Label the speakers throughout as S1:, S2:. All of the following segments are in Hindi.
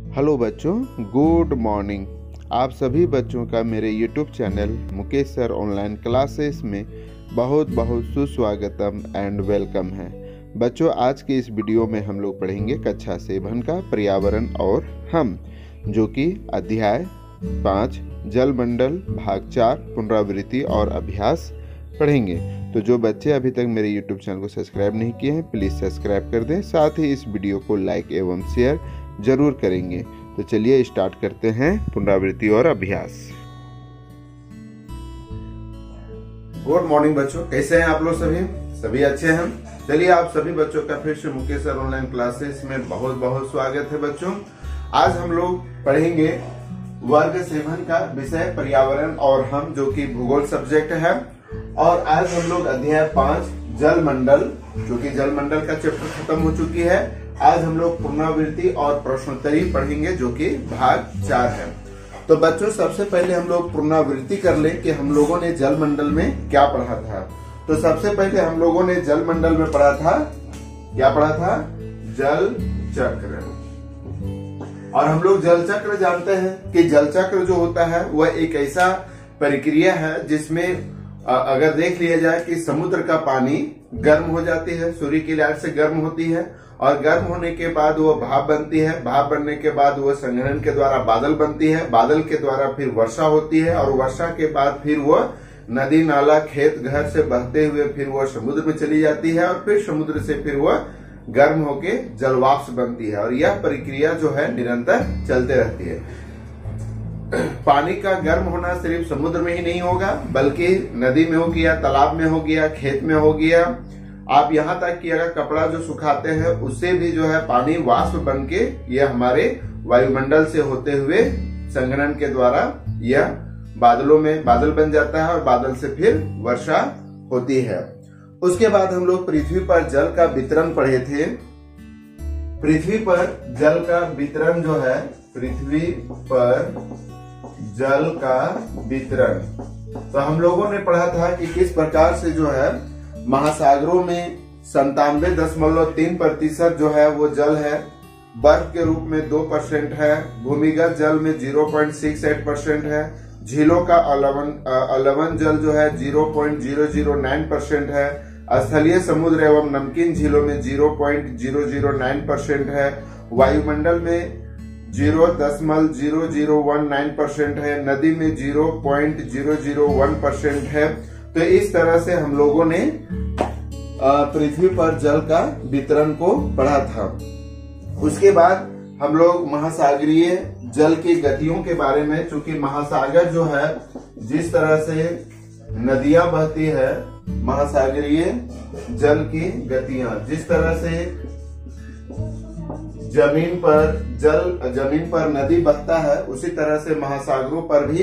S1: हेलो बच्चों, गुड मॉर्निंग। आप सभी बच्चों का मेरे YouTube channel Mukesh sir online classes में बहुत बहुत सुस्वागतम एंड वेलकम है। बच्चों, आज के इस वीडियो में हम लोग पढ़ेंगे कक्षा 7 का पर्यावरण और हम, जो कि अध्याय 5 जल मंडल भाग 4 पुनरावृत्ति और अभ्यास पढ़ेंगे। तो जो बच्चे अभी तक मेरे YouTube चैनल को सब्सक्राइब नहीं किए हैं, प्लीज़ सब्सक्राइब कर दें। साथ ही इस वीडियो को लाइक एवं शेयर जरूर करेंगे। तो चलिए स्टार्ट करते हैं पुनरावृत्ति और अभ्यास।
S2: गुड मॉर्निंग बच्चों, कैसे हैं आप लोग? सभी अच्छे हैं। चलिए, आप सभी बच्चों का फिर से मुकेश सर ऑनलाइन क्लासेस में बहुत बहुत स्वागत है। बच्चों, आज हम लोग पढ़ेंगे वर्ग 7 का विषय पर्यावरण और हम, जो कि भूगोल सब्जेक्ट है। और आज हम लोग अध्याय 5 जल मंडल, जो कि जल मंडल का चैप्टर खत्म हो चुकी है। आज हम लोग पुनरावृत्ति और प्रश्नोत्तरी पढ़ेंगे, जो कि भाग 4 है। तो बच्चों, सबसे पहले हम लोग पुनरावृत्ति कर लें कि हम लोगों ने जल मंडल में क्या पढ़ा था। तो सबसे पहले हम लोगों ने जल मंडल में पढ़ा था, क्या पढ़ा था? जल चक्र। और हम लोग जल चक्र जानते हैं कि जल चक्र जो होता है वह एक ऐसा प्रक्रिया है जिसमें अगर देख लिया जाए कि समुद्र का पानी गर्म हो जाती है, सूर्य की लाइट से गर्म होती है, और गर्म होने के बाद वो भाप बनती है। भाप बनने के बाद वो संघनन के द्वारा बादल बनती है। बादल के द्वारा फिर वर्षा होती है, और वर्षा के बाद फिर वो नदी नाला खेत घर से बहते हुए फिर वो समुद्र में चली जाती है, और फिर समुद्र से फिर वो गर्म होके जलवाष्प बनती है। और यह प्रक्रिया जो है निरंतर चलते रहती है। पानी का गर्म होना सिर्फ समुद्र में ही नहीं होगा, बल्कि नदी में हो गया, तालाब में हो गया, खेत में हो गया। आप यहाँ तक कि अगर कपड़ा जो सुखाते हैं उससे भी जो है पानी वाष्प बन के यह हमारे वायुमंडल से होते हुए संघनन के द्वारा यह बादलों में बादल बन जाता है, और बादल से फिर वर्षा होती है। उसके बाद हम लोग पृथ्वी पर जल का वितरण पढ़े थे। पृथ्वी पर जल का वितरण जो है, पृथ्वी पर जल का वितरण, तो हम लोगों ने पढ़ा था कि किस प्रकार से जो है महासागरों में 97.3% जो है वो जल है, बर्फ के रूप में 2% है, भूमिगत जल में 0.68% है, झीलों का अलवण जल जो है 0.009% है, स्थलीय समुद्र एवं नमकीन झीलों में 0.009% है, वायुमंडल में 0.0019% है, नदी में 0.001% है। तो इस तरह से हम लोगों ने पृथ्वी पर जल का वितरण को पढ़ा था। उसके बाद हम लोग महासागरीय जल की गतियों के बारे में, चूंकि महासागर जो है जिस तरह से नदियां बहती है, महासागरीय जल की गतियां जिस तरह से जमीन पर नदी बहता है, उसी तरह से महासागरों पर भी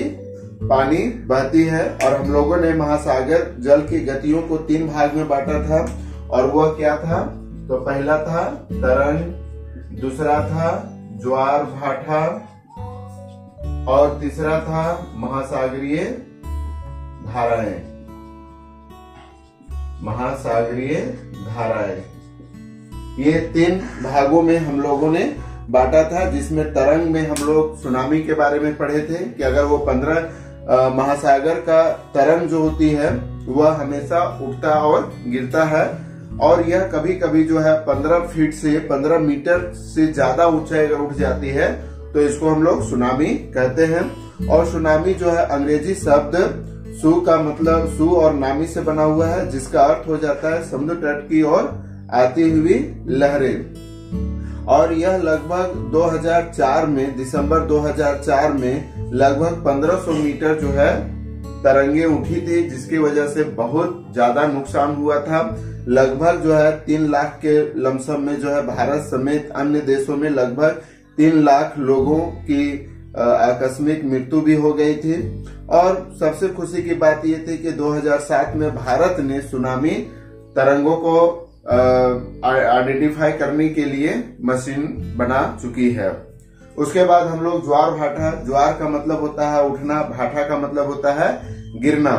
S2: पानी बहती है। और हम लोगों ने महासागर जल की गतियों को 3 भाग में बांटा था, और वह क्या था? तो पहला था तरंग, दूसरा था ज्वार भाटा, और तीसरा था महासागरीय धाराएं। महासागरीय धाराएं, ये 3 भागों में हम लोगों ने बांटा था, जिसमें तरंग में हम लोग सुनामी के बारे में पढ़े थे कि अगर वो 15 महासागर का तरंग जो होती है वह हमेशा उठता और गिरता है, और यह कभी कभी जो है 15 फीट से 15 मीटर से ज्यादा ऊंचाई अगर उठ जाती है तो इसको हम लोग सुनामी कहते हैं। और सुनामी जो है अंग्रेजी शब्द सु का मतलब सु और नामी से बना हुआ है, जिसका अर्थ हो जाता है समुद्र तट की ओर आती हुई लहरें। और यह लगभग 2004 में, दिसंबर 2004 में लगभग 1500 मीटर जो है तरंगे उठी थी, जिसकी वजह से बहुत ज्यादा नुकसान हुआ था। लगभग जो है 3 लाख के लमसम में जो है भारत समेत अन्य देशों में लगभग 3 लाख लोगों की आकस्मिक मृत्यु भी हो गई थी। और सबसे खुशी की बात यह थी कि 2007 में भारत ने सुनामी तरंगों को आइडेंटिफाई करने के लिए मशीन बना चुकी है। उसके बाद हम लोग ज्वार भाटा, ज्वार का मतलब होता है उठना, भाटा का मतलब होता है गिरना।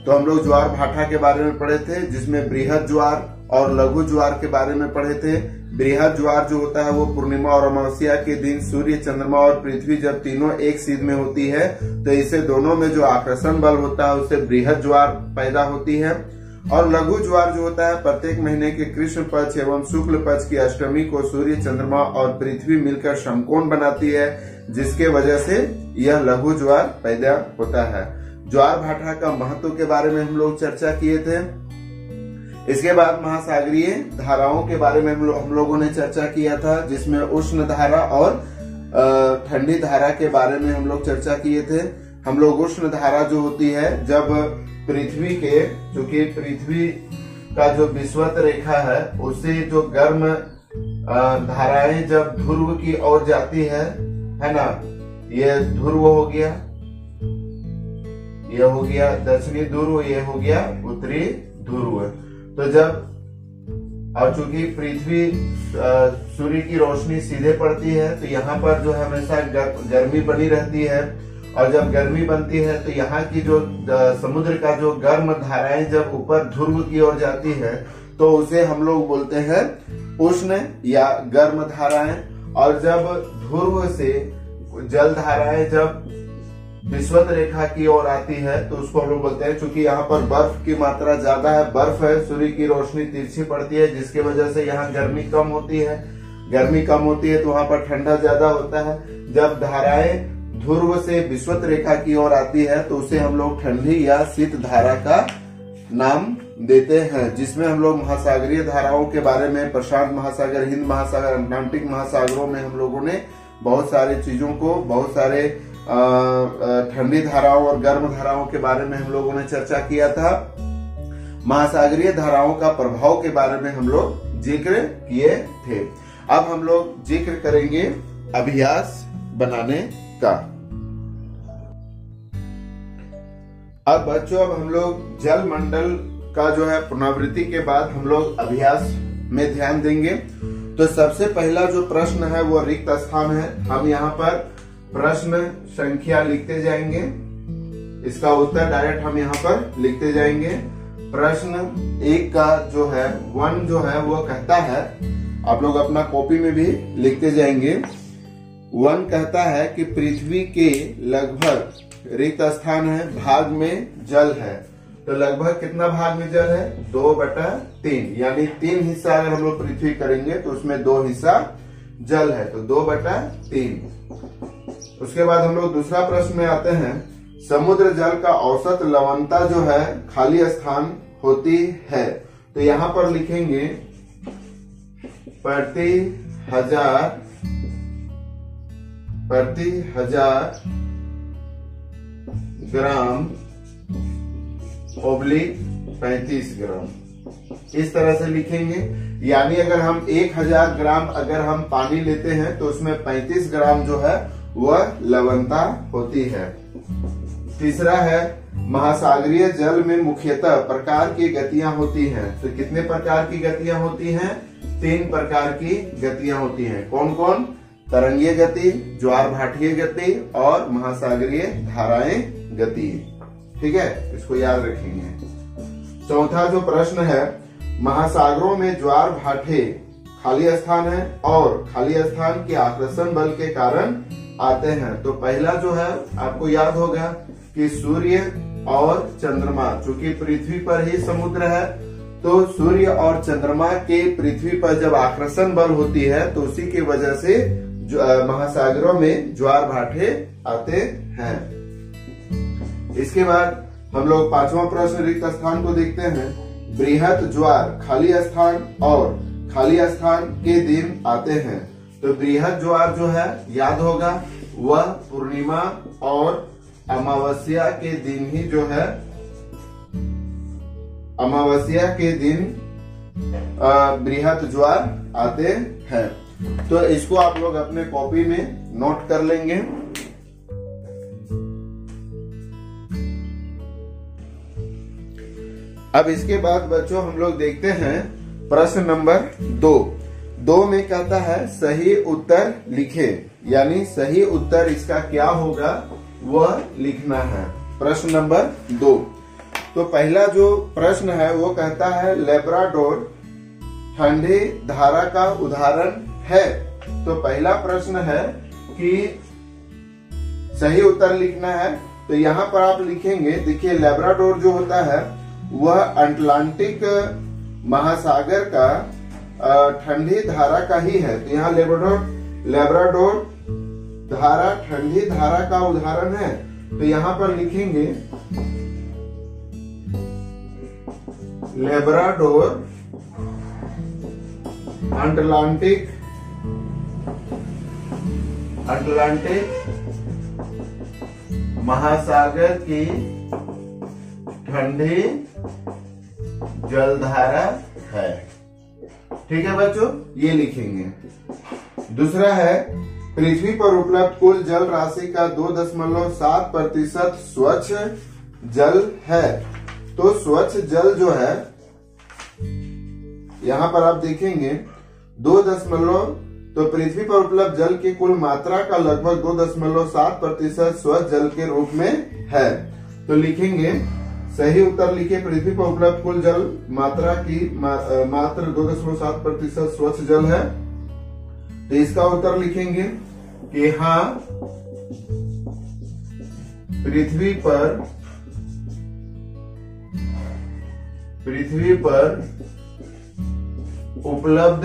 S2: तो हम लोग ज्वार भाटा के बारे में पढ़े थे, जिसमें बृहद ज्वार और लघु ज्वार के बारे में पढ़े थे। बृहद ज्वार जो होता है वो पूर्णिमा और अमावस्या के दिन सूर्य, चंद्रमा और पृथ्वी जब तीनों एक सीध में होती है तो इससे दोनों में जो आकर्षण बल होता है उससे बृहद ज्वार पैदा होती है। और लघु ज्वार जो होता है प्रत्येक महीने के कृष्ण पक्ष एवं शुक्ल पक्ष की अष्टमी को सूर्य, चंद्रमा और पृथ्वी मिलकर समकोण बनाती है, जिसके वजह से यह लघु ज्वार पैदा होता है। ज्वार भाटा का महत्व के बारे में हम लोग चर्चा किए थे। इसके बाद महासागरीय धाराओं के बारे में हम लोगों ने चर्चा किया था, जिसमें उष्ण धारा और ठंडी धारा के बारे में हम लोग चर्चा किए थे। हम लोग उष्ण धारा जो होती है जब पृथ्वी के, चूंकि पृथ्वी का जो विषुवत रेखा है उससे जो गर्म धाराएं जब ध्रुव की ओर जाती है ना, ये ध्रुव हो गया, ये हो गया दक्षिणी ध्रुव, ये हो गया उत्तरी ध्रुव। तो जब और चूंकि पृथ्वी सूर्य की रोशनी सीधे पड़ती है तो यहाँ पर जो हमेशा गर्मी बनी रहती है, और जब गर्मी बनती है तो यहाँ की जो समुद्र का जो गर्म धाराएं जब ऊपर ध्रुव की ओर जाती है तो उसे हम लोग बोलते हैं उष्ण या गर्म धाराएं। और जब ध्रुव से जल धाराएं जब विषुवत रेखा की ओर आती है तो उसको हम लोग बोलते हैं, चूंकि यहाँ पर बर्फ की मात्रा ज्यादा है, बर्फ है, सूर्य की रोशनी तिरछी पड़ती है, जिसके वजह से यहाँ गर्मी कम होती है। गर्मी कम होती है तो वहां पर ठंडा ज्यादा होता है। जब धाराएं ध्रुव से विषुवत रेखा की ओर आती है तो उसे हम लोग ठंडी या शीत धारा का नाम देते हैं, जिसमें हम लोग महासागरीय धाराओं के बारे में, प्रशांत महासागर, हिंद महासागर, अटलांटिक महासागरों में हम लोगों ने बहुत सारी चीजों को, बहुत सारे ठंडी धाराओं और गर्म धाराओं के बारे में हम लोगों ने चर्चा किया था। महासागरीय धाराओं का प्रभाव के बारे में हम लोग जिक्र किए थे। अब हम लोग जिक्र करेंगे अभ्यास बनाने का। अब बच्चों, अब हम लोग जल मंडल का जो है पुनरावृत्ति के बाद हम लोग अभ्यास में ध्यान देंगे। तो सबसे पहला जो प्रश्न है वो रिक्त स्थान है। हम यहाँ पर प्रश्न संख्या लिखते जाएंगे, इसका उत्तर डायरेक्ट हम यहाँ पर लिखते जाएंगे। प्रश्न 1 का जो है 1 जो है वो कहता है, आप लोग अपना कॉपी में भी लिखते जाएंगे। 1 कहता है कि पृथ्वी के लगभग रिक्त स्थान है, भाग में जल है। तो लगभग कितना भाग में जल है? 2/3, यानी 3 हिस्सा अगर हम लोग पृथ्वी करेंगे तो उसमें 2 हिस्सा जल है, तो 2/3। उसके बाद हम लोग दूसरा प्रश्न में आते हैं। समुद्र जल का औसत लवणता जो है खाली स्थान होती है। तो यहाँ पर लिखेंगे प्रति हजार ग्राम ओब्लिक 35 ग्राम, इस तरह से लिखेंगे। यानी अगर हम 1000 ग्राम अगर हम पानी लेते हैं तो उसमें 35 ग्राम जो है वह लवणता होती है। तीसरा है महासागरीय जल में मुख्यतः प्रकार की गतियां होती हैं। तो कितने प्रकार की गतियां होती हैं? 3 प्रकार की गतियां होती हैं। कौन कौन? तरंगीय गति, ज्वार भाटीय गति और महासागरीय धाराएं गति। ठीक है, इसको याद रखेंगे। चौथा जो प्रश्न है, महासागरों में ज्वार भाटे खाली स्थान है और खाली स्थान के आकर्षण बल के कारण आते हैं। तो पहला जो है आपको याद होगा कि सूर्य और चंद्रमा, चूंकि पृथ्वी पर ही समुद्र है तो सूर्य और चंद्रमा के पृथ्वी पर जब आकर्षण बल होती है तो उसी की वजह से महासागरों में ज्वार भाटे आते हैं। इसके बाद हम लोग 5वां प्रश्न रिक्त स्थान को देखते हैं। बृहद ज्वार खाली स्थान और खाली स्थान के दिन आते हैं। तो बृहद ज्वार जो है याद होगा वह पूर्णिमा और अमावस्या के दिन ही जो है, अमावस्या के दिन बृहद ज्वार आते हैं। तो इसको आप लोग अपने कॉपी में नोट कर लेंगे। अब इसके बाद बच्चों हम लोग देखते हैं प्रश्न नंबर 2 में कहता है सही उत्तर लिखे, यानी सही उत्तर इसका क्या होगा वह लिखना है। प्रश्न नंबर 2। तो पहला जो प्रश्न है वो कहता है लेब्राडोर ठंडी धारा का उदाहरण है। तो पहला प्रश्न है कि सही उत्तर लिखना है। तो यहाँ पर आप लिखेंगे, देखिए लेब्राडोर जो होता है वह अटलांटिक महासागर का ठंडी धारा का ही है। तो यहाँ लेब्राडोर धारा ठंडी धारा का उदाहरण है। तो यहाँ पर लिखेंगे लेब्राडोर अटलांटिक महासागर की ठंडी जलधारा है। ठीक है बच्चों, ये लिखेंगे। दूसरा है पृथ्वी पर उपलब्ध कुल जल राशि का 2.7% स्वच्छ जल है। तो स्वच्छ जल जो है यहाँ पर आप देखेंगे 2 तो पृथ्वी पर उपलब्ध जल की कुल मात्रा का लगभग 2.7% स्वच्छ जल के रूप में है। तो लिखेंगे, सही उत्तर लिखिए, पृथ्वी पर उपलब्ध कुल जल मात्रा की मात्र 2.7% स्वच्छ जल है। तो इसका उत्तर लिखेंगे कि हाँ, पृथ्वी पर उपलब्ध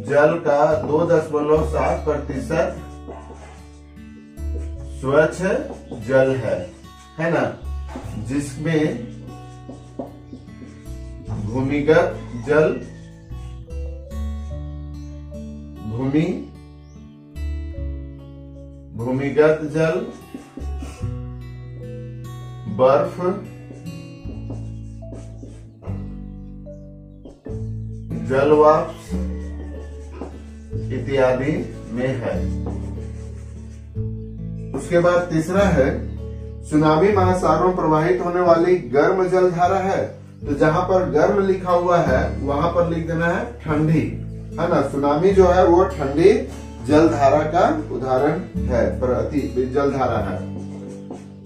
S2: जल का 2.7% स्वच्छ जल है ना, जिसमें भूमिगत जल, बर्फ, जलवाष्प इत्यादि में है। उसके बाद तीसरा है सुनामी महासागरों में प्रवाहित होने वाली गर्म जलधारा है। तो जहां पर गर्म लिखा हुआ है वहां पर लिख देना है ठंडी, है ना। सुनामी जो है वो ठंडी जलधारा का उदाहरण है, जलधारा है।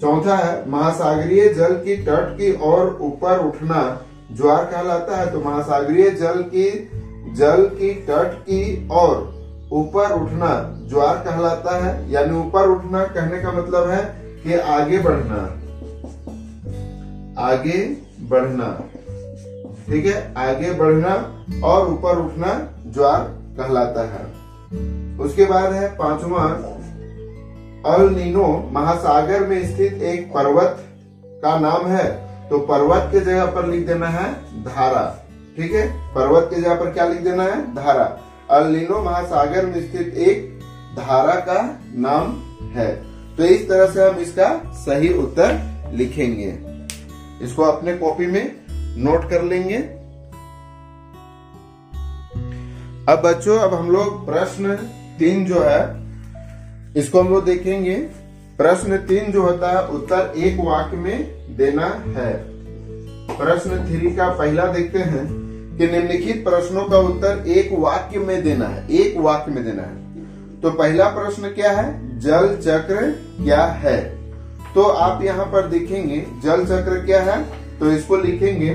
S2: चौथा है महासागरीय जल की तट की ओर ऊपर उठना ज्वार कहलाता है। तो महासागरीय जल की तट की ओर ऊपर उठना ज्वार कहलाता है। यानी ऊपर उठना कहने का मतलब है कि आगे बढ़ना, ठीक है, आगे बढ़ना और ऊपर उठना ज्वार कहलाता है। उसके बाद है पांचवा, अल नीनो महासागर में स्थित एक पर्वत का नाम है। तो पर्वत के जगह पर लिख देना है धारा, ठीक है, पर्वत के जगह पर क्या लिख देना है, धारा। अल नीनो महासागर में स्थित एक धारा का नाम है। तो इस तरह से हम इसका सही उत्तर लिखेंगे। इसको अपने कॉपी में नोट कर लेंगे। अब बच्चों, अब हम लोग प्रश्न 3 जो है इसको हम लोग देखेंगे। प्रश्न 3 जो होता है उत्तर एक वाक्य में देना है। प्रश्न 3 का पहला देखते हैं कि निम्नलिखित प्रश्नों का उत्तर एक वाक्य में देना है, एक वाक्य में देना है। तो पहला प्रश्न क्या है, जल चक्र क्या है। तो आप यहाँ पर देखेंगे जल चक्र क्या है, तो इसको लिखेंगे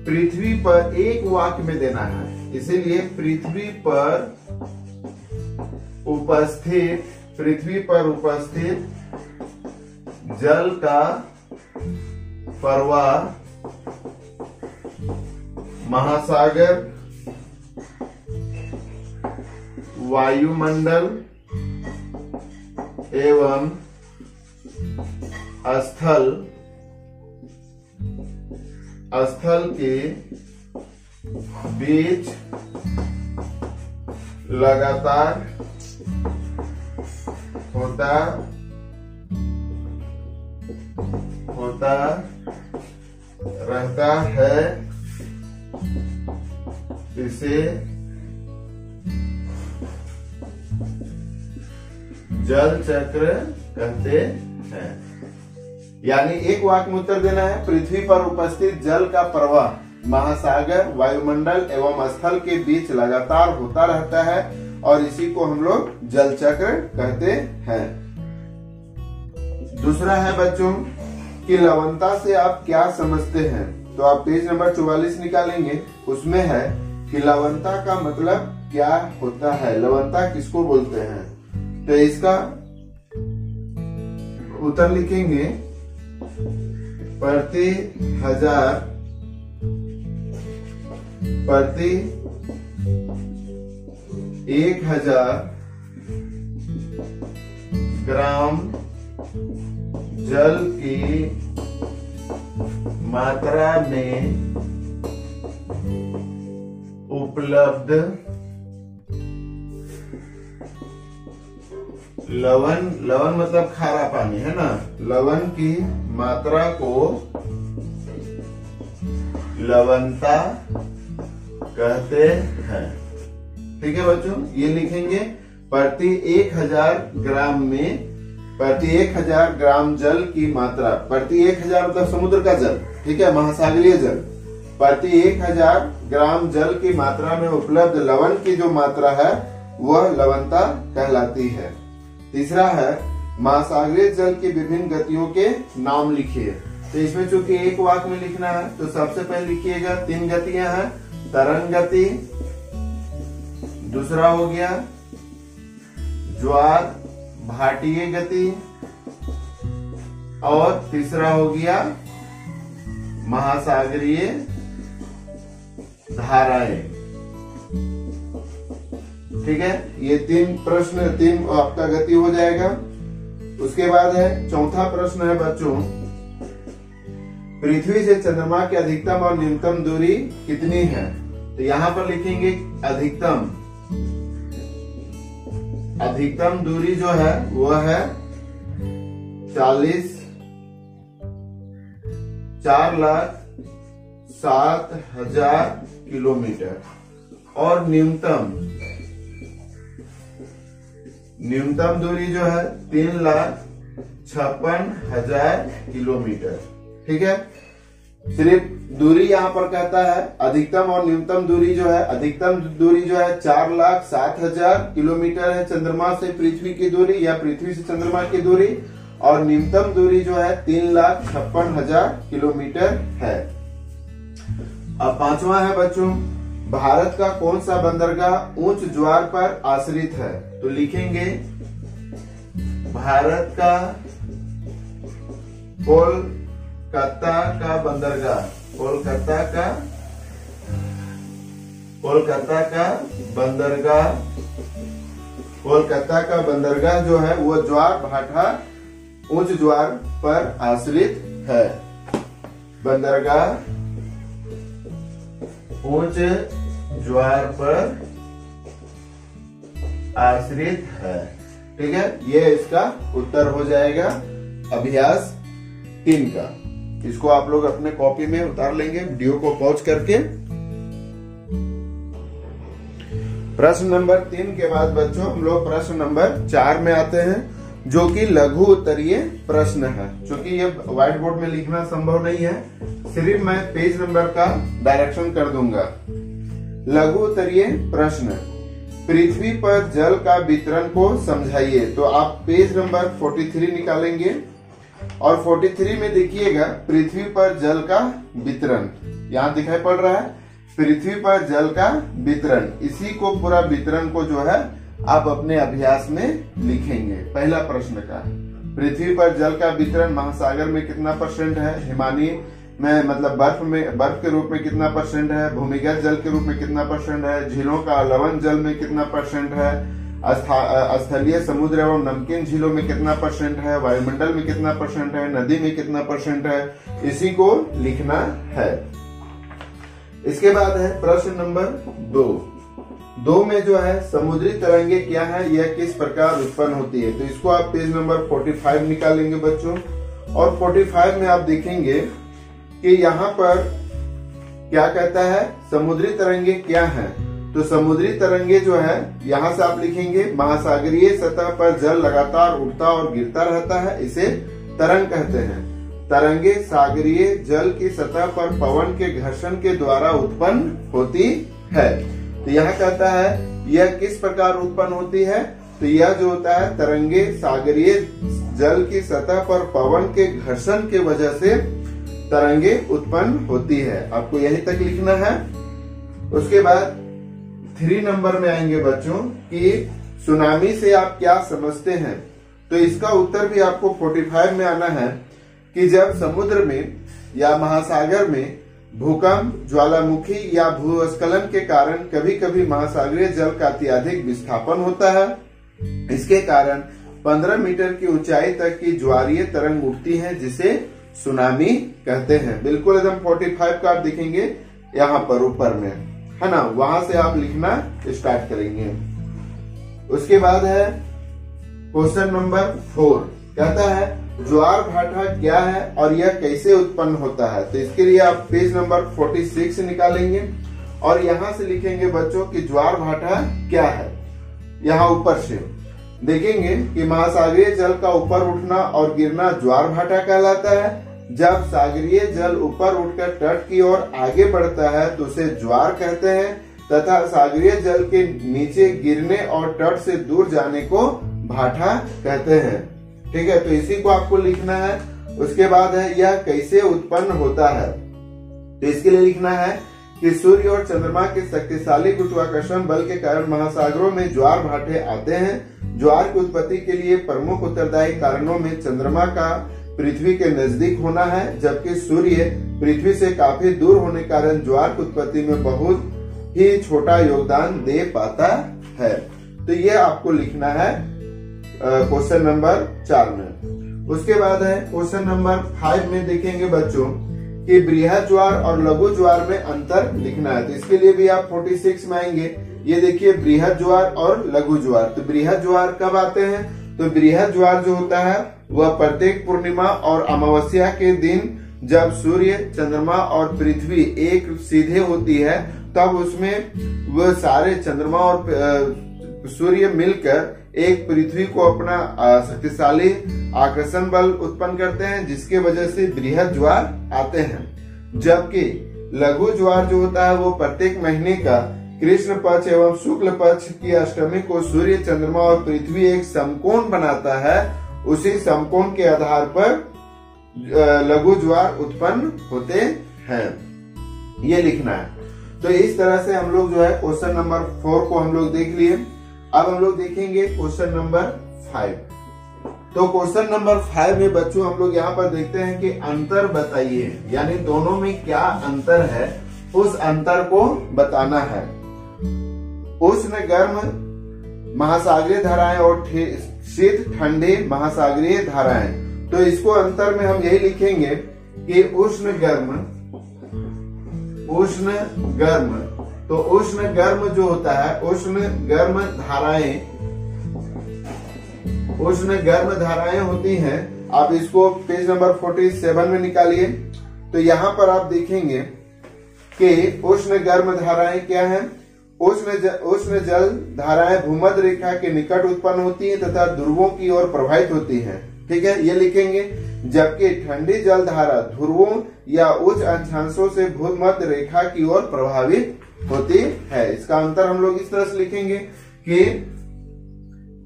S2: पृथ्वी पर, एक वाक्य में देना है, इसीलिए पृथ्वी पर उपस्थित जल का प्रवाह महासागर, वायुमंडल एवं स्थल के बीच लगातार होता रहता है, इसे जल चक्र कहते हैं। यानी एक वाक्य में उत्तर देना है, पृथ्वी पर उपस्थित जल का प्रवाह महासागर, वायुमंडल एवं स्थल के बीच लगातार होता रहता है और इसी को हम लोग जल चक्र कहते हैं। दूसरा है बच्चों कि लवणता से आप क्या समझते हैं। तो आप पेज नंबर 44 निकालेंगे, उसमें है कि लवणता का मतलब क्या होता है, लवणता किसको बोलते हैं। तो इसका उत्तर लिखेंगे प्रति 1000 ग्राम जल की मात्रा में उपलब्ध लवण मतलब खारा पानी है ना, लवण की मात्रा को लवणता कहते हैं। ठीक है बच्चों, ये लिखेंगे प्रति 1000 ग्राम में, प्रति 1000 ग्राम जल की मात्रा, प्रति 1000 मतलब समुद्र का जल, ठीक है, महासागरीय जल, प्रति 1000 ग्राम जल की मात्रा में उपलब्ध लवण की जो मात्रा है वह लवणता कहलाती है। तीसरा है महासागरीय जल की विभिन्न गतियों के नाम लिखिए। तो इसमें चूंकि एक वाक्य में लिखना है तो सबसे पहले लिखिएगा 3 गतियां हैं, तरंग गति, दूसरा हो गया ज्वार भाटीय गति, और तीसरा हो गया महासागरीय धाराएं। ठीक है, ये 3 आपका गति हो जाएगा। उसके बाद है चौथा प्रश्न है बच्चों, पृथ्वी से चंद्रमा की अधिकतम और न्यूनतम दूरी कितनी है। तो यहाँ पर लिखेंगे अधिकतम दूरी जो है वह है 4,07,000 किलोमीटर, और न्यूनतम दूरी जो है 3,56,000 किलोमीटर। ठीक है, सिर्फ दूरी यहाँ पर कहता है, अधिकतम और न्यूनतम दूरी जो है, अधिकतम दूरी जो है 4,07,000 किलोमीटर है चंद्रमा से पृथ्वी की दूरी या पृथ्वी से चंद्रमा की दूरी, और न्यूनतम दूरी जो है 3,56,000 किलोमीटर है। अब पांचवा है बच्चों, भारत का कौन सा बंदरगाह उच्च ज्वार पर आश्रित है। तो लिखेंगे भारत का कोलकाता का बंदरगाह, कोलकाता का बंदरगाह जो है वो ज्वार भाटा उच्च ज्वार पर आश्रित है। बंदरगाह उच्च ज्वार पर आश्रित है। ठीक है, ये इसका उत्तर हो जाएगा अभ्यास 3 का। इसको आप लोग अपने कॉपी में उतार लेंगे वीडियो को पॉज करके। प्रश्न नंबर 3 के बाद बच्चों हम लोग प्रश्न नंबर 4 में आते हैं, जो कि लघु उत्तरीय प्रश्न है। क्योंकि ये व्हाइट बोर्ड में लिखना संभव नहीं है, सिर्फ मैं पेज नंबर का डायरेक्शन कर दूंगा। लघु उत्तरीय प्रश्न, पृथ्वी पर जल का वितरण को समझाइए। तो आप पेज नंबर 43 निकालेंगे और 43 में देखिएगा पृथ्वी पर जल का वितरण, यहाँ दिखाई पड़ रहा है पृथ्वी पर जल का वितरण। इसी को पूरा वितरण को जो है आप अपने अभ्यास में लिखेंगे। पहला प्रश्न का, पृथ्वी पर जल का वितरण महासागर में कितना % है, हिमानी में मतलब बर्फ के रूप में कितना % है, भूमिगत जल के रूप में कितना % है, झीलों का लवण जल में कितना % है, स्थलीय समुद्र एवं नमकीन झीलों में कितना % है, वायुमंडल में कितना % है, नदी में कितना % है, इसी को लिखना है। इसके बाद है प्रश्न नंबर 2 में जो है समुद्री तरंगे क्या है, यह किस प्रकार उत्पन्न होती है। तो इसको आप पेज नंबर 45 निकालेंगे बच्चों, और 45 में आप देखेंगे कि यहाँ पर क्या कहता है, समुद्री तरंगे क्या हैं। तो समुद्री तरंगे जो है यहाँ से आप लिखेंगे महासागरीय सतह पर जल लगातार उठता और गिरता रहता है, इसे तरंग कहते हैं। तरंगे सागरीय जल की सतह पर पवन के घर्षण के द्वारा उत्पन्न होती है। तो यह कहता है यह किस प्रकार उत्पन्न होती है। तो यह जो होता है तरंगे सागरीय जल की सतह पर पवन के घर्षण के वजह से तरंगे उत्पन्न होती है। आपको यहीं तक लिखना है। उसके बाद 3 नंबर में आएंगे बच्चों कि सुनामी से आप क्या समझते हैं। तो इसका उत्तर भी आपको 45 में आना है कि जब समुद्र में या महासागर में भूकंप, ज्वालामुखी या भूस्खलन के कारण कभी कभी महासागरीय जल का अत्यधिक विस्थापन होता है। इसके कारण 15 मीटर की ऊंचाई तक की ज्वारीय तरंग उठती है, जिसे सुनामी कहते हैं। बिल्कुल एकदम 45 का आप देखेंगे यहाँ पर ऊपर में, है ना, वहां से आप लिखना स्टार्ट करेंगे। उसके बाद है क्वेश्चन नंबर 4, कहता है ज्वार भाटा क्या है और यह कैसे उत्पन्न होता है। तो इसके लिए आप पेज नंबर 46 निकालेंगे और यहाँ से लिखेंगे बच्चों कि ज्वार भाटा क्या है। यहाँ ऊपर से देखेंगे कि महासागरीय जल का ऊपर उठना और गिरना ज्वार भाटा कहलाता है। जब सागरीय जल ऊपर उठकर तट की ओर आगे बढ़ता है तो उसे ज्वार कहते हैं, तथा सागरीय जल के नीचे गिरने और तट से दूर जाने को भाटा कहते हैं। ठीक है, तो इसी को आपको लिखना है। उसके बाद है यह कैसे उत्पन्न होता है। तो इसके लिए लिखना है कि सूर्य और चंद्रमा के शक्तिशाली गुरुत्वाकर्षण बल के कारण महासागरों में ज्वार भाटे आते हैं। ज्वार की उत्पत्ति के लिए प्रमुख उत्तरदायी कारणों में चंद्रमा का पृथ्वी के नजदीक होना है, जबकि सूर्य पृथ्वी से काफी दूर होने के कारण ज्वार की उत्पत्ति में बहुत ही छोटा योगदान दे पाता है। तो ये आपको लिखना है क्वेश्चन नंबर 4 में। उसके बाद है क्वेश्चन नंबर 5 में देखेंगे बच्चों कि बृहद ज्वार और लघु ज्वार में अंतर लिखना है। तो इसके लिए भी आप 46 में आएंगे। ये देखिए बृहद ज्वार और लघु ज्वार। तो बृहद ज्वार कब आते हैं। तो बृहद ज्वार जो होता है वह प्रत्येक पूर्णिमा और अमावस्या के दिन जब सूर्य, चंद्रमा और पृथ्वी एक सीधे होती है, तब उसमें वह सारे चंद्रमा और सूर्य मिलकर एक पृथ्वी को अपना शक्तिशाली आकर्षण बल उत्पन्न करते हैं, जिसके वजह से बृहद ज्वार आते हैं। जबकि लघु ज्वार जो होता है वो प्रत्येक महीने का कृष्ण पक्ष एवं शुक्ल पक्ष की अष्टमी को सूर्य, चंद्रमा और पृथ्वी एक समकोण बनाता है। उसी समकोण के आधार पर लघु ज्वार उत्पन्न होते हैं। ये लिखना है। तो इस तरह से हम लोग जो है क्वेश्चन नंबर 4 को हम लोग देख लिए। अब हम लोग देखेंगे क्वेश्चन नंबर 5। तो क्वेश्चन नंबर 5 में बच्चों हम लोग यहाँ पर देखते हैं कि अंतर बताइए, यानी दोनों में क्या अंतर है, उस अंतर को बताना है। उष्ण गर्म महासागरीय धाराएं और शीत ठंडे महासागरीय धाराएं। तो इसको अंतर में हम यही लिखेंगे कि उष्ण गर्म। तो उष्ण गर्म जो होता है, उष्ण गर्म धाराएं होती हैं। आप इसको पेज नंबर 47 में निकालिए। तो यहाँ पर आप देखेंगे कि उष्ण गर्म धाराएं क्या हैं। उष्ण जल धाराएं भूमध्य रेखा के निकट उत्पन्न होती हैं तथा ध्रुवों की ओर प्रवाहित होती हैं। ठीक है, ये लिखेंगे। जबकि ठंडी जल धारा ध्रुवों या उच्च अक्षांशों से भूमध्य रेखा की ओर प्रभावित होती है। इसका अंतर हम लोग इस तरह से लिखेंगे कि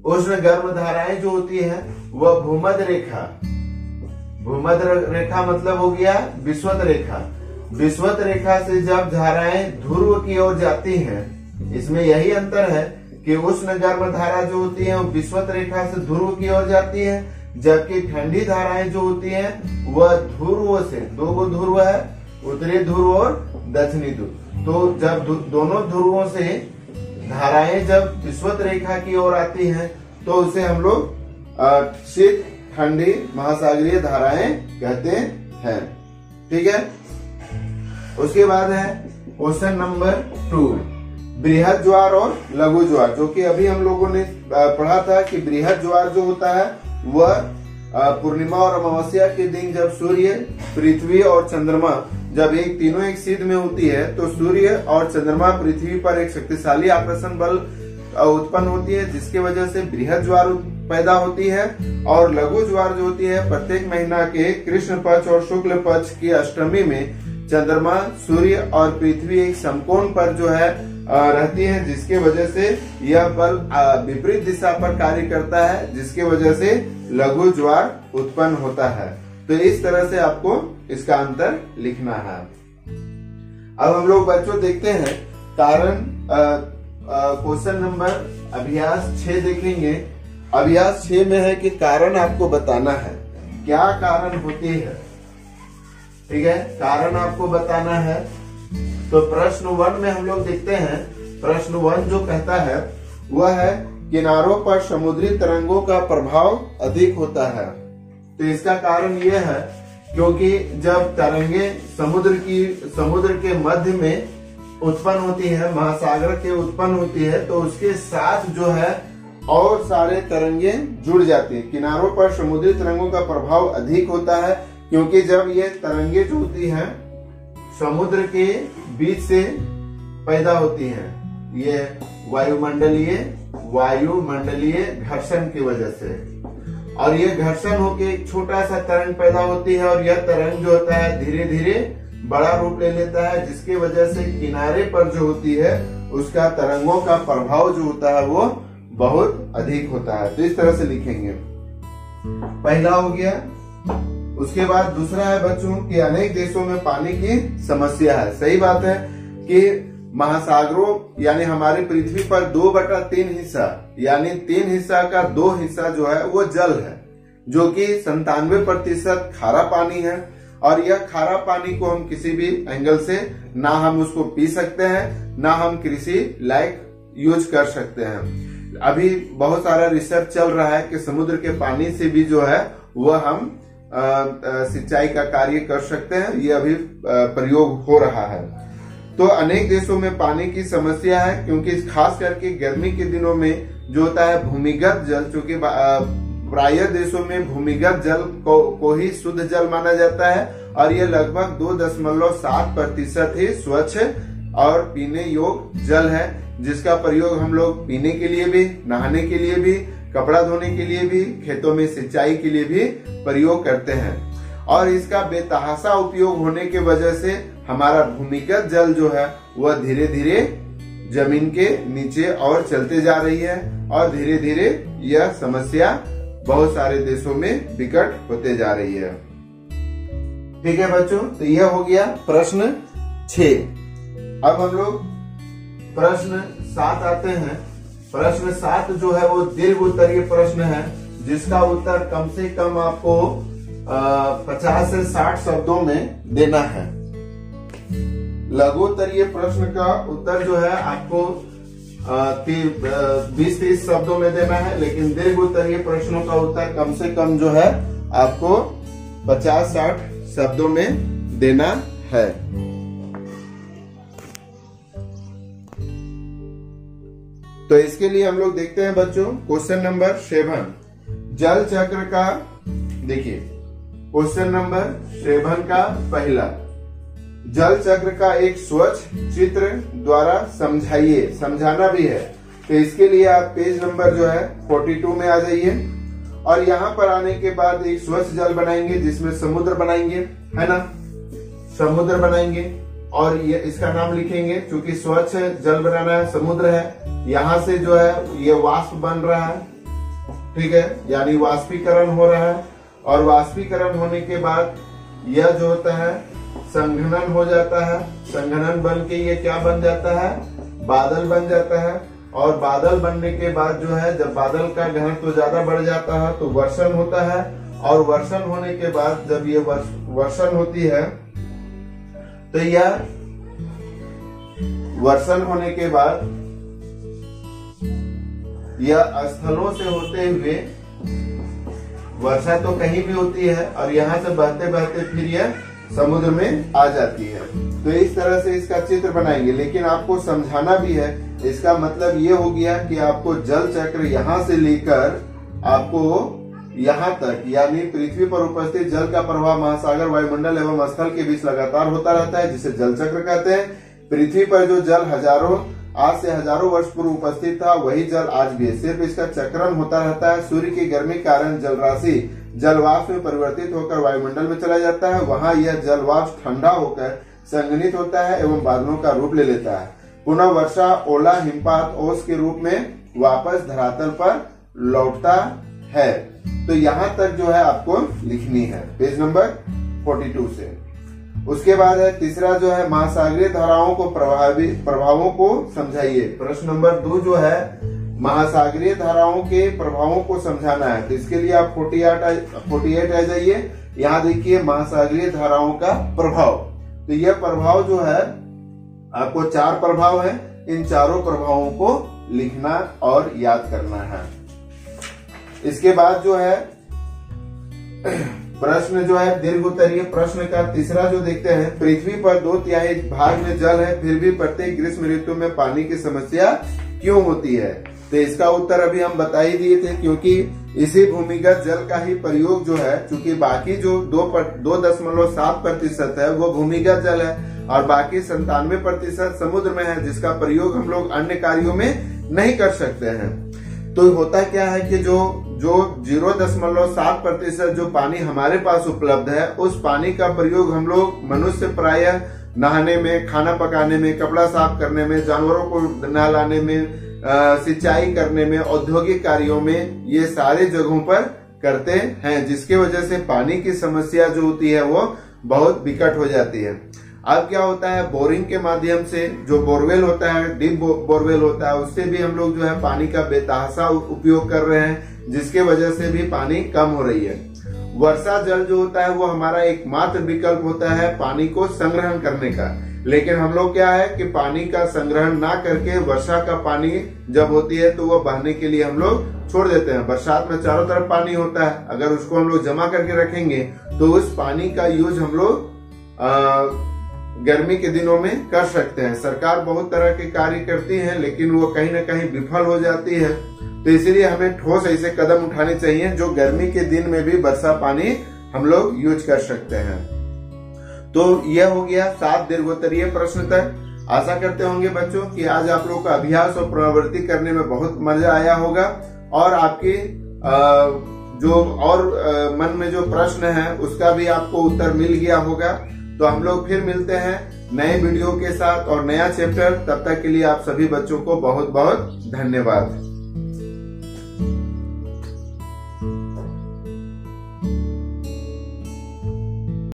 S2: उष्ण गर्म धाराएं जो होती है वह भूमध्य रेखा मतलब हो गया विषुवत रेखा। विषुवत रेखा से जब धाराएं ध्रुव की ओर जाती हैं, इसमें यही अंतर है कि उष्ण गर्म धारा जो होती है वो विषुवत रेखा से ध्रुव की ओर जाती है, जबकि ठंडी धाराएं जो होती हैं वह ध्रुव से, 2 ध्रुव है, उत्तरी ध्रुव और दक्षिणी ध्रुव। तो जब दोनों ध्रुवों से धाराएं जब विषुवत रेखा की ओर आती हैं तो उसे हम लोग शीत ठंडी महासागरीय धाराएं कहते हैं। ठीक है। उसके बाद है क्वेश्चन नंबर 2, बृहद ज्वार और लघु ज्वार, जो कि अभी हम लोगों ने पढ़ा था कि बृहद ज्वार जो होता है वह पूर्णिमा और अमावस्या के दिन जब सूर्य, पृथ्वी और चंद्रमा जब तीनों एक सीध में होती है तो सूर्य और चंद्रमा पृथ्वी पर एक शक्तिशाली आकर्षण बल उत्पन्न होती है, जिसके वजह से बृहद ज्वार पैदा होती है। और लघु ज्वार जो होती है प्रत्येक महीना के कृष्ण पक्ष और शुक्ल पक्ष की अष्टमी में चंद्रमा, सूर्य और पृथ्वी एक समकोण पर जो है रहती है, जिसके वजह से यह बल विपरीत दिशा पर कार्य करता है, जिसके वजह से लघु ज्वार उत्पन्न होता है। तो इस तरह से आपको इसका अंतर लिखना है। अब हम लोग बच्चों देखते हैं कारण क्वेश्चन नंबर अभ्यास 6 देखेंगे। अभ्यास 6 में है कि कारण आपको बताना है, क्या कारण होती है। ठीक है, कारण आपको बताना है। तो प्रश्न 1 में हम लोग देखते हैं, प्रश्न 1 जो कहता है वह है किनारों पर समुद्री तरंगों का प्रभाव अधिक होता है। तो इसका कारण यह है क्योंकि जब तरंगे समुद्र के मध्य में उत्पन्न होती है, महासागर के उत्पन्न होती है, तो उसके साथ जो है और सारे तरंगे जुड़ जाती है। किनारों पर समुद्री तरंगों का प्रभाव अधिक होता है क्योंकि जब ये तरंगे जो होती हैं समुद्र के बीच से पैदा होती हैं, ये वायुमंडलीय घर्षण की वजह से, और ये घर्षण होके एक छोटा सा तरंग पैदा होती है और यह तरंग जो होता है धीरे धीरे बड़ा रूप ले लेता है, जिसकी वजह से किनारे पर जो होती है उसका तरंगों का प्रभाव जो होता है वो बहुत अधिक होता है। तो इस तरह से लिखेंगे, पहला हो गया। उसके बाद दूसरा है बच्चों कि अनेक देशों में पानी की समस्या है। सही बात है कि महासागरों यानी हमारी पृथ्वी पर 2/3 हिस्सा यानी 3 हिस्सा का 2 हिस्सा जो है वो जल है, जो कि 97% खारा पानी है। और यह खारा पानी को हम किसी भी एंगल से ना हम उसको पी सकते हैं, ना हम कृषि लायक यूज कर सकते हैं। अभी बहुत सारा रिसर्च चल रहा है कि समुद्र के पानी से भी जो है वह हम सिंचाई का कार्य कर सकते हैं। ये अभी प्रयोग हो रहा है। तो अनेक देशों में पानी की समस्या है क्योंकि खास करके गर्मी के दिनों में जो होता है भूमिगत जल, चूंकि प्राय देशों में भूमिगत जल को ही शुद्ध जल माना जाता है और ये लगभग 2.7% ही स्वच्छ और पीने योग्य जल है, जिसका प्रयोग हम लोग पीने के लिए भी, नहाने के लिए भी, कपड़ा धोने के लिए भी, खेतों में सिंचाई के लिए भी प्रयोग करते हैं। और इसका बेतहाशा उपयोग होने की वजह से हमारा भूमिगत जल जो है वह धीरे धीरे जमीन के नीचे और चलते जा रही है और धीरे धीरे यह समस्या बहुत सारे देशों में विकट होते जा रही है। ठीक है बच्चों, तो यह हो गया प्रश्न 6। अब हम लोग प्रश्न 7 आते हैं। प्रश्न 7 जो है वो दीर्घ उत्तरीय प्रश्न है, जिसका उत्तर कम से कम आपको 50 से 60 शब्दों में देना है। लघु उत्तरीय प्रश्न का उत्तर जो है आपको 20-30 शब्दों में देना है, लेकिन दीर्घ उत्तरीय प्रश्नों का उत्तर कम से कम जो है आपको 50-60 शब्दों में देना है। तो इसके लिए हम लोग देखते हैं बच्चों क्वेश्चन नंबर 7 जल चक्र का। देखिए क्वेश्चन नंबर 7 का पहला, जल चक्र का एक स्वच्छ चित्र द्वारा समझाइए। समझाना भी है, तो इसके लिए आप पेज नंबर जो है 42 में आ जाइए और यहाँ पर आने के बाद एक स्वच्छ जल बनाएंगे जिसमें समुद्र बनाएंगे, है ना, समुद्र बनाएंगे और ये इसका नाम लिखेंगे। चूंकि स्वच्छ जल बनाना है, समुद्र है, यहाँ से जो है ये वाष्प बन रहा है, ठीक है, यानी वाष्पीकरण हो रहा है और वाष्पीकरण होने के बाद यह जो होता है संघनन हो जाता है। संघनन बन के ये क्या बन जाता है, बादल बन जाता है और बादल बनने के बाद जो है जब बादल का घनत्व ज्यादा बढ़ जाता है तो वर्षण होता है और वर्षण होने के बाद जब ये वर्षण होती है तो यह वर्षण होने के बाद यह स्थलों से होते हुए, वर्षा तो कहीं भी होती है और यहाँ से बहते बहते फिर यह समुद्र में आ जाती है। तो इस तरह से इसका चित्र बनाएंगे, लेकिन आपको समझाना भी है। इसका मतलब ये हो गया कि आपको जल चक्र यहाँ से लेकर आपको यहाँ तक यानी पृथ्वी पर उपस्थित जल का प्रवाह महासागर, वायुमंडल एवं स्थल के बीच लगातार होता रहता है, जिसे जल चक्र कहते हैं। पृथ्वी पर जो जल आज से हजारों वर्ष पूर्व उपस्थित था वही जल आज भी है, सिर्फ इसका चक्रण होता रहता है। सूर्य की गर्मी के कारण जल राशि जलवाष्प में परिवर्तित होकर वायुमंडल में चला जाता है, वहां यह जलवाष्प ठंडा होकर संघनित होता है एवं बादलों का रूप ले लेता है। पुनः वर्षा, ओला, हिमपात, ओस के रूप में वापस धरातल पर लौटता है। तो यहाँ तक जो है आपको लिखनी है। पेज नंबर 42 से। उसके बाद है तीसरा जो है महासागरीय धाराओं को प्रभावों को समझाइए। प्रश्न नंबर 2 जो है महासागरीय धाराओं के प्रभावों को समझाना है। तो इसके लिए आप 48 आ जाइए। यहाँ देखिए महासागरीय धाराओं का प्रभाव। तो यह प्रभाव जो है आपको 4 प्रभाव है, इन चारों प्रभावों को लिखना और याद करना है। इसके बाद जो है प्रश्न जो है दीर्घ उत्तरीय प्रश्न का तीसरा जो देखते हैं, पृथ्वी पर 2/3 भाग में जल है, फिर भी प्रत्येक ग्रीष्म ऋतु में पानी की समस्या क्यों होती है? तो इसका उत्तर अभी हम बता ही दिए थे, क्योंकि इसी भूमिगत जल का ही प्रयोग जो है, चूंकि बाकी जो 2.7% है वो भूमिगत जल है और बाकी 97% समुद्र में है, जिसका प्रयोग हम लोग अन्य कार्यों में नहीं कर सकते हैं। तो होता क्या है कि जो 0.7% जो पानी हमारे पास उपलब्ध है, उस पानी का प्रयोग हम लोग मनुष्य प्रायः नहाने में, खाना पकाने में, कपड़ा साफ करने में, जानवरों को नहलाने में, सिंचाई करने में, औद्योगिक कार्यों में, ये सारे जगहों पर करते हैं, जिसके वजह से पानी की समस्या जो होती है वो बहुत विकट हो जाती है। अब क्या होता है, बोरिंग के माध्यम से जो बोरवेल होता है, डीप बोरवेल होता है, उससे भी हम लोग जो है पानी का बेतहाशा उपयोग कर रहे हैं, जिसके वजह से भी पानी कम हो रही है। वर्षा जल जो होता है वो हमारा एकमात्र विकल्प होता है पानी को संग्रहण करने का, लेकिन हम लोग क्या है कि पानी का संग्रहण ना करके वर्षा का पानी जब होती है तो वो बहने के लिए हम लोग छोड़ देते हैं। बरसात में चारों तरफ पानी होता है, अगर उसको हम लोग जमा करके रखेंगे तो उस पानी का यूज हम लोग गर्मी के दिनों में कर सकते हैं। सरकार बहुत तरह के कार्य करती है, लेकिन वो कहीं ना कहीं विफल हो जाती है। तो इसीलिए हमें ठोस ऐसे कदम उठाने चाहिए जो गर्मी के दिन में भी वर्षा पानी हम लोग यूज कर सकते हैं। तो यह हो गया 7 दीर्घोत्तरीय प्रश्न तक। आशा करते होंगे बच्चों कि आज आप लोग का अभ्यास और पुनरावृत्ति करने में बहुत मजा आया होगा और आपके जो और मन में जो प्रश्न है उसका भी आपको उत्तर मिल गया होगा। तो हम लोग फिर मिलते हैं नए वीडियो के साथ और नया चैप्टर। तब तक के लिए आप सभी बच्चों को बहुत बहुत धन्यवाद।